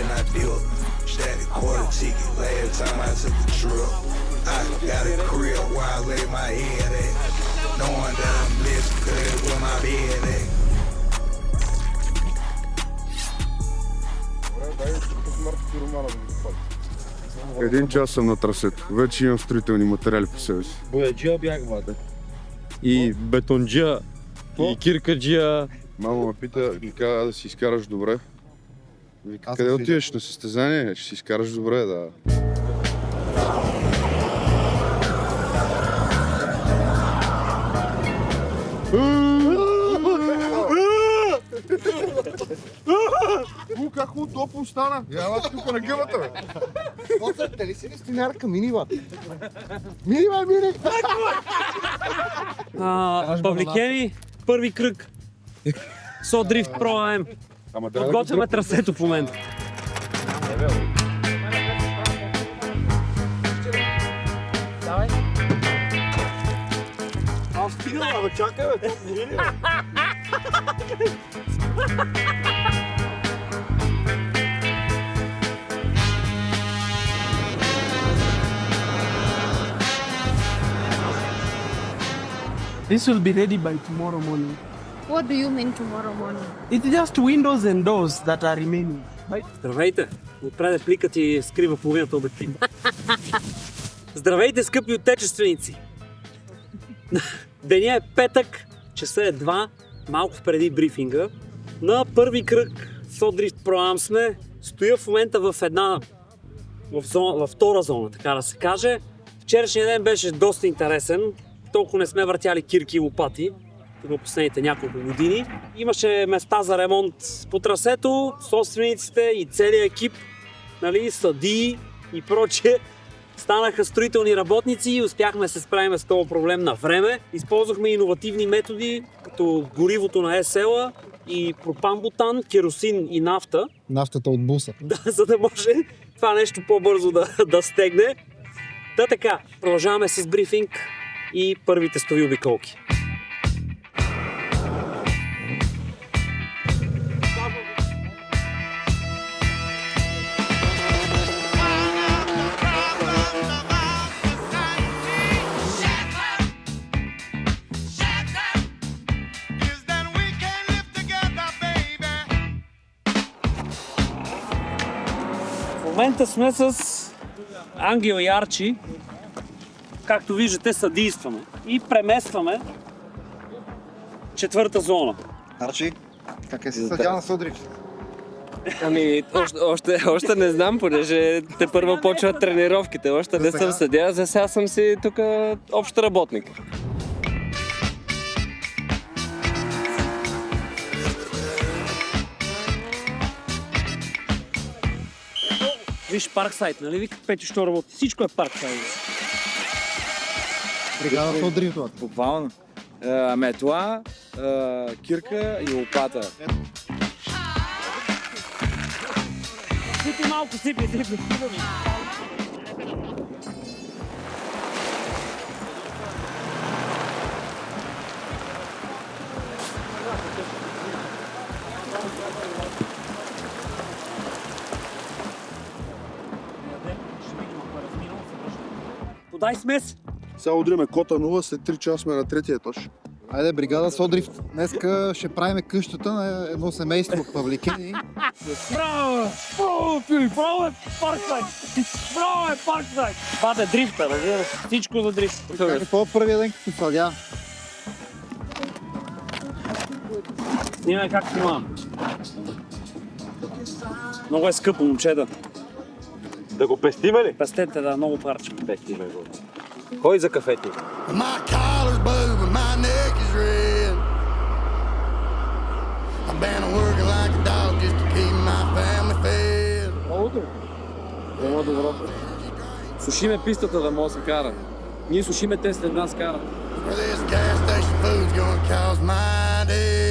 then I dip. Stack a quarter ticket last time I took a trip. I got a crib where I lay my head at. Knowing that I'm blessed, cause that's where my bed at. Един час съм на трасето. Вече имам строителни материали по себе си. Бояджия бях, бате. И бетонджия, и киркаджия. Мама ме пита, ми каза да си изкараш добре. Вика, къде отиваш на състезание? Ще си изкараш добре, да. Как му топло стана? Яла тук на гъбата, бе. Оце, дали си листинарка, мини, бат? Мини, бе, мини! Павликени, първи кръг. Содрифт Pro AM. Подготвяме трасето в момента. Давай. Аз стигна, бе, чакай, бе, това мини, бе. This will be ready by tomorrow morning. What do you mean tomorrow morning? It's just windows and doors that are remaining. Right? Здравейте! Отпред пликът и скрива половината обектив. Здравейте, скъпи отечественици! Деня е петък, часа е 2, малко преди брифинга. На първи кръг Содрифт Pro Am сме. Стоя в момента в във втора зона, така да се каже. Вчерашният ден беше доста интересен. Толкова не сме въртяли кирки и лопати в последните няколко години. Имаше места за ремонт по трасето, собствениците и целият екип, нали, съдии и прочее. Станаха строителни работници и успяхме да се справим с този проблем на време. Използвахме иновативни методи, като горивото на ЕСЕЛа и пропан-бутан, керосин и нафта. Нафтата от буса. Да, за да може това нещо по-бързо да стегне. Да, така, продължаваме с брифинг и първите стови обиколки. В момента сме с Ангел и Арчи. Както виждате, съдействаме и преместваме четвърта зона. Арчи, как е си съдя на Содрифт? Ами, още не знам, понеже те първо почват тренировките. Още не съм съдия, за сега съм си тук общ работник. Виж парксайд, нали вика Петю, що работи? Всичко е парксайд. Бригада Содрифт, бат. Буквално. Метла, кирка и лопата. Сипи малко, сипи. Подай смес! Сега удриме кота 0, след 3 часа сме на третия етаж. Айде, бригада Содрифт. Днеска ще правим къщата на едно семейство Павликени. Браво! Браво, Филип! Браво е парксайд! Браво е парксайд! Бате дрифта, разбира се. Всичко за дрифт. Какво е първия ден като съдя? Снимай как снимам. Много е скъпо, момчета. Да го пестиме ли? Пестете, да, много парче. Пестиме го. Кой за кафети? My collar's blue and my neck is red. I've been working like a dog just to keep my family fed. Много добро. Сушиме пистата да може да се кара. Ние сушиме те след нас карат. Where this gas station food's gonna cause my death.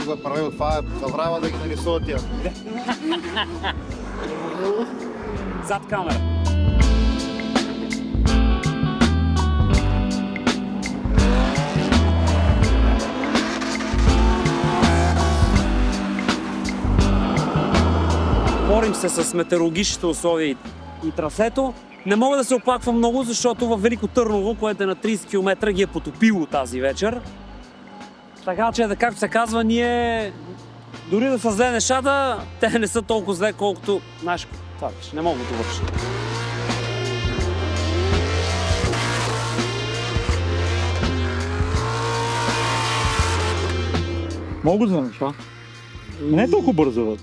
който го е правил, това е забрава да ги нарисува тия. Зад камера. Борим се с метеорологичните условия и трасето. Не мога да се оплаквам много, защото във Велико Търново, което е на 30 км, ги е потопило тази вечер. Така че, както се казва, ние дори да са зле нещата, те не са толкова зле, колкото... Знаеш, това беше, не мога да довърша. Мога да знам това. Не е толкова бързо, бе.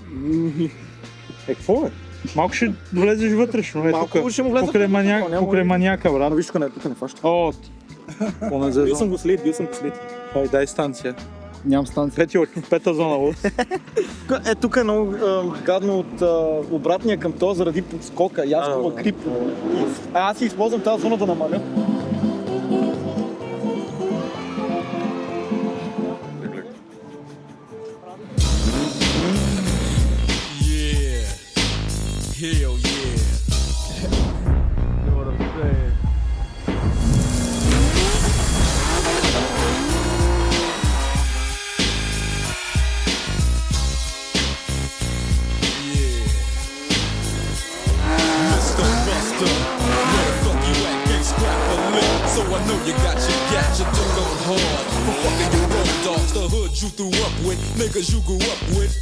Какво е? Малко ще влезеш вътрешно. Малко ще му влезе. Покрай маняка, брат. Виж, тук не фаща. О, Бил съм го след. дай станция. Нямам станция. Пета зона, лъв. Тук е много гадно от обратния към това заради подскока. Яскова крип. Аз си използвам тази зона да намаля. Hell yeah. So I know you got your gadget thrown on hard for fucking your road dogs, the hood you threw up with, niggas you grew up with.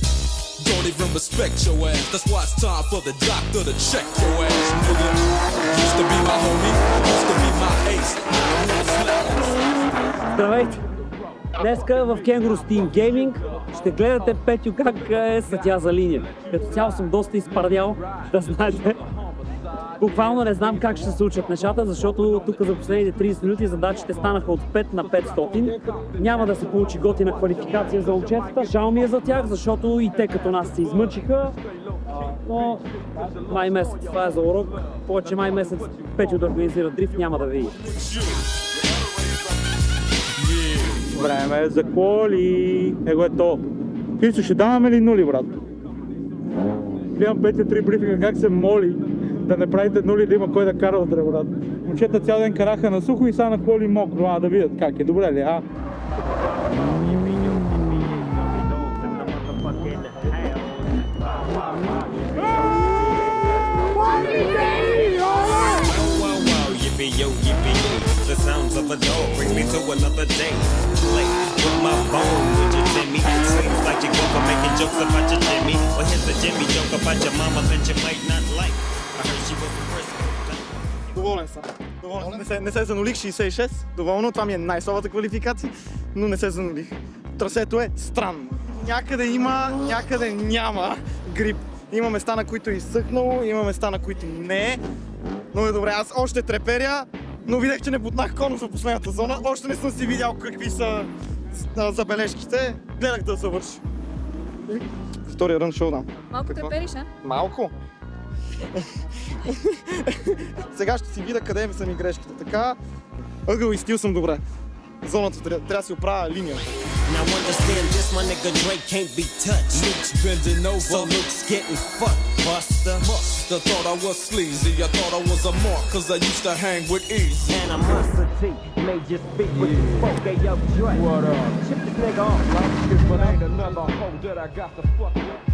Don't even respect your ass. That's why it's time for the doctor to check your ass, nigga. Used to be my homie, used to be my ace. Now I wanna slap. Здравейте! Днеска в Kangaroo Steam Gaming ще гледате Петю как е съдия за линия. Като цяло съм доста изпардял, да знаете. Буквално не знам как ще се случат нещата, защото тук за последните 30 минути задачите станаха от 5 на 500. Няма да се получи готина квалификация за момчетата. Жал ми е за тях, защото и те като нас се измъчиха. Но май месец, това е за урок. Повече май месец Петю да организира дрифт няма да види. Време е за коли. Его е то. Христо, ще даваме ли нули, брат? Гледам Петя 3 брифинга как се моли да не правите нули, да има кой да кара утре, брат. Момчета цял ден караха на сухо и сега на коли мокро, да видят как е. Добре ли, а? Yo, yippee-yo, the sounds of a dog bring me to another day. Play with my bone, with your Jimmy. Seems like you're going for making jokes about your Jimmy. Well, here's the Jimmy joke about your mama that you might not like. I heard she was a person. Доволен съм. Не се занулих 66. Доволно, това ми е най-слабата квалификация, но не се занулих. Трасето е странно. Някъде има, някъде няма грип. Има места, на които е изсъхнало, има места, на които не е. Но е добре, аз още треперя, но видях, че не бутнах конус в последната зона. Още не съм си видял какви са забележките. Гледах да завърши. Втория рън шоу дам. Малко трепериш, а? Малко? Сега ще си видя къде са ми грешките. Така, ъгъл и стил съм добре. Зоната трябва да си оправя линията. Now understand this, my nigga Drake can't be touched. Luke's bending over, so Luke's getting fucked. Buster, musta thought I was sleazy. I thought I was a mark, cause I used to hang with Easy. And I'm Master T, made you speak with this folk, hey yo Drake. What up? Chip this nigga off, right? But ain't another hoe that I got to fuck with.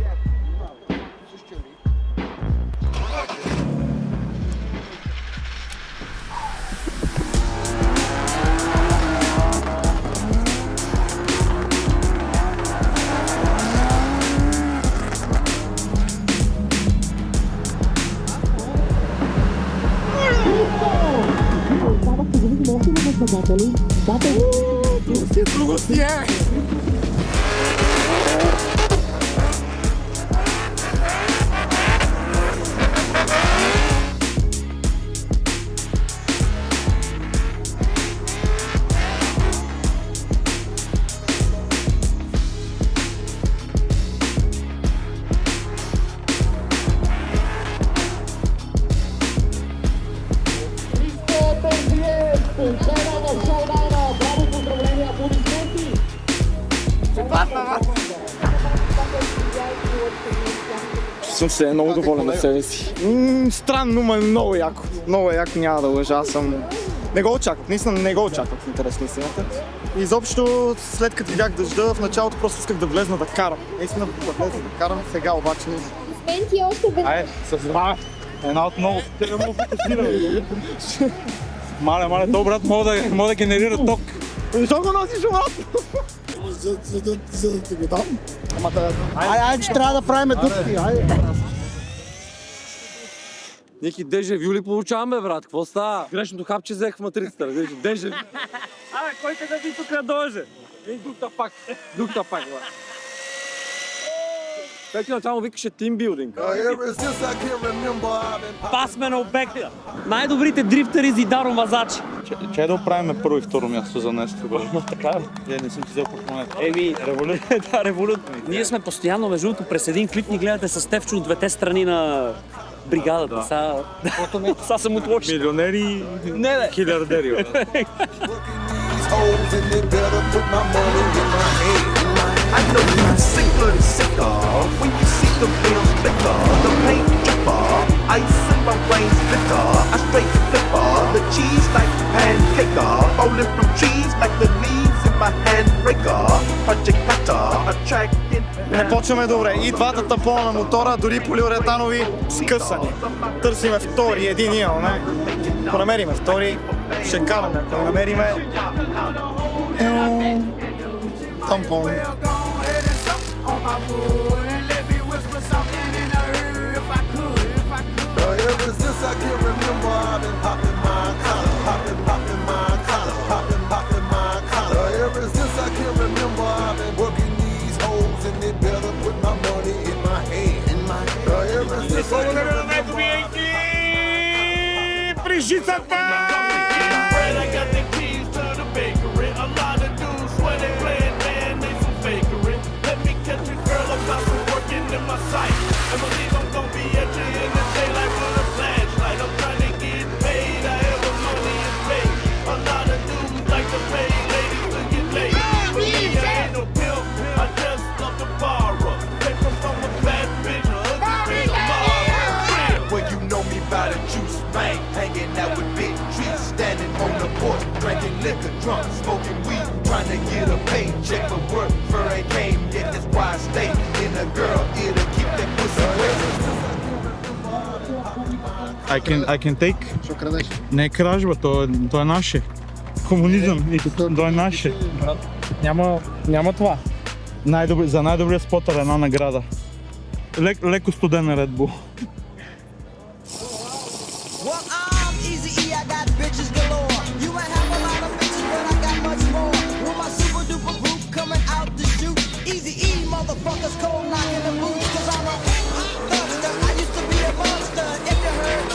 Друго си е! Съм се много доволен от себе си. Странно, но много яко. Много яко, няма да лъжа. Аз съм... Не го очаквах, наистина не го очаквах в интерес на истината. И изобщо, след като видях дъжда, в началото просто исках да влезна да карам. Наистина да влезна да карам, сега обаче не. Менти още веднъж. Айде, с здраве. Една от много. Те не мога да фокусираме. Мале, то брат мога да генерира ток. Защо го носиш обратно? За да ти го дам. Айде, че трябва да правим дупки, айде. Ники дежавю ли получаваме, брат? Какво става? Грешното хапче взех в матрицата, разбираш? Дежавю. Абе, кой те да ви тук дойде? Дух пак, брат. Пети начало викаше тимбилдинг. Пасмен обект. Най-добрите дрифтери Зидаро Мазачи. Че да оправим първо и второ място за днес. Така ли? Не съм ти взел портмонета. Револют. Да, Револют. Ние сме постоянно, между другото, през един клип ни гледате с Стефчо от двете страни на бригадата. Сега съм отлоши. Милионери и хилиардери. I know you're sicker and sicker when you see the bills flicker, the paint dripper, ice in my brains flicker, I straight flipper, the cheese like pancaker, falling from trees like the leaves in my handbreaker, project cutter, attracting. Не почваме добре. И двата тапона на мотора, дори полиуретанови, скъсани. Търсиме втори, един имаме. Ако намериме втори, ще караме. Ако намериме... тампон. Ever since I can remember, I've been popping my collar, popping my collar. Ever since I can remember, I've been working these hoes, and they better put my money in my hand. Ever since I can remember, I got the keys to the bakery. A lot of dudes swear they playing, man, they some fakery. Let me catch a girl about to working in my sight. I believe I'm gonna be at you in the daylight with a flashlight. I'm trying to get paid, however money is paid. A lot of dudes like to pay ladies to get laid. For me, I ain't no pimp, I just love to borrow. Take from a bad bitch, a ugly bitch tomorrow. Well, you know me by the juice, man. Hanging out with big trees, standing on the porch, drinking liquor, drunk, smoking weed, trying to get a paycheck, but work for ain't came yet. That's why I stay in a girl ear to keep that pussy wet. I can take. Що крадеш? Не е кражба, то е наше. Комунизъм и то е наше. Няма това. За най-добрия спотър една награда. Леко студен Red Bull. Well, I'm Eazy-E, I got bitches galore. You might have a lot of bitches, but I got much more. With my super duper group coming out to shoot. Eazy-E, motherfuckers cold knocking the boots. Cause I'm a thugster, I used to be a monster. If you heard,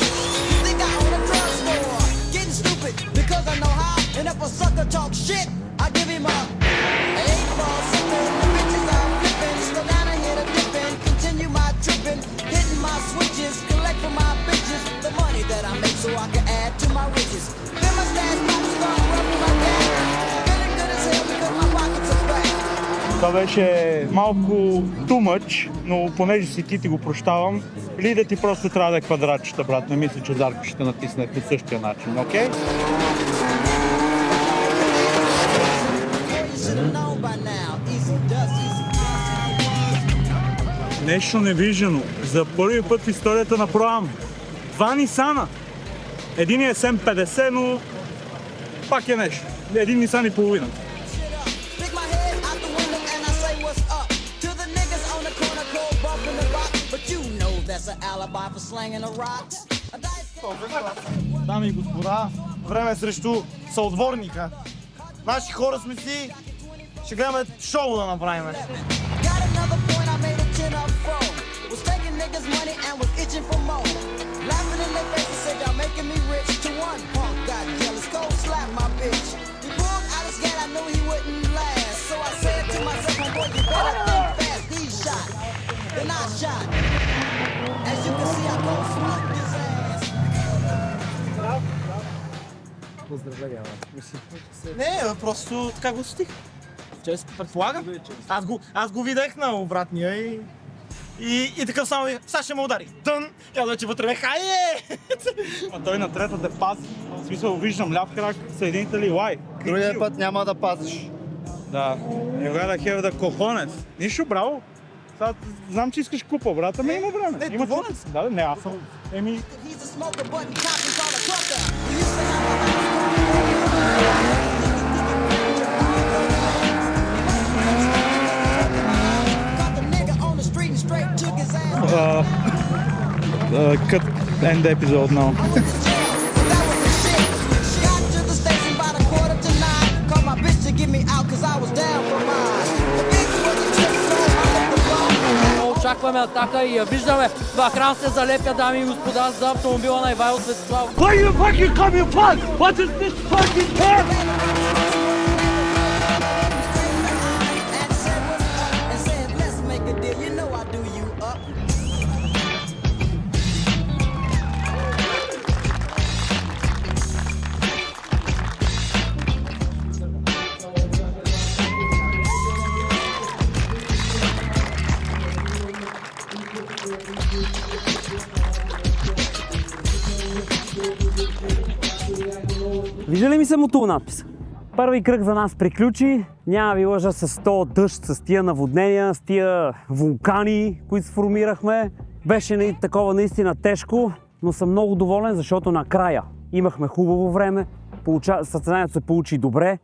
you think I own a drugstore. Getting stupid because I know how. And if a sucker talk shit, I give him a 8-ball sipping. The bitches I'm flipping, slow down and hit a dipping. Continue my tripping, hitting my switches, collect for my bitches. The money that I make so I can add to my riches. Then my stash pop start rubbing my gas. Feeling good as hell because my pockets are fat. Това беше малко too much, но понеже си ти го прощавам, лида ти просто трябва да е квадратчета, брат. Не мисля, че Зарко ще натисне по същия начин, окей? Нещо невиждано. За първи път в историята на Pro-Am. 2 Нисана. Един е SM50, но пак е нещо. Един Нисан и половина. Дами и господа, време е срещу съотворника. Наши хора сме си, ще гледаме шоу да направим. Поздравления, Не, просто така го стих. Чест, предполагам. Аз го видях на обратния и И такъв само, сега ще ме удари. Дън! И аз вече вътре бе, хайе! А той на третата пази. В смисъл, виждам ляв крак, съединители лай. Другия път няма да пазиш. Да. You gotta have the cojones. Нищо, браво. Сега, знам, че искаш купа, брат, ама има време. Има доволен си. Да, не, аз съм. Еми, cut end the episode now. Очакваме атака и я виждаме. В екран се залепя, дами и господа, за автомобила на Ивайло Светославов. Why you fucking coming back? What is this fucking crap? Вижда ли ми се мотул надпис? Първи кръг за нас приключи. Няма ви лъжа с този дъжд, с тия наводнения, с тия вулкани, които сформирахме. Беше такова наистина тежко, но съм много доволен, защото накрая имахме хубаво време. Състезанието се получи добре.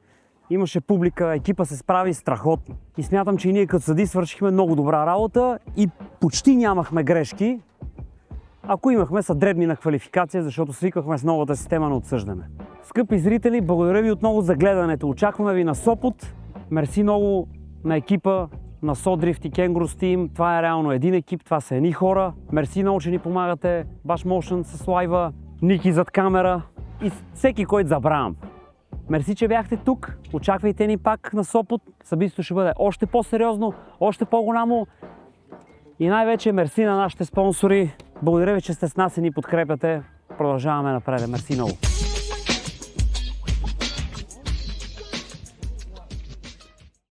Имаше публика, екипа се справи страхотно. И смятам, че и ние като съди свършихме много добра работа и почти нямахме грешки. Ако имахме, са дребни на квалификация, защото свикахме с новата система на отсъждане. Скъпи зрители, благодаря ви отново за гледането. Очакваме ви на Сопот. Мерси много на екипа на Содрифт и Kangaroos Team. Това е реално един екип, това са едни хора. Мерси много, че ни помагате. Bash Motion с лайва, Ники зад камера и всеки, който забравям. Мерси, че бяхте тук. Очаквайте ни пак на Сопот. Събитието ще бъде още по-сериозно, още по-голямо. И най-вече мерси на нашите спонсори. Благодаря ви, че сте с нас и ни подкрепяте. Продължаваме напред. Мерси много.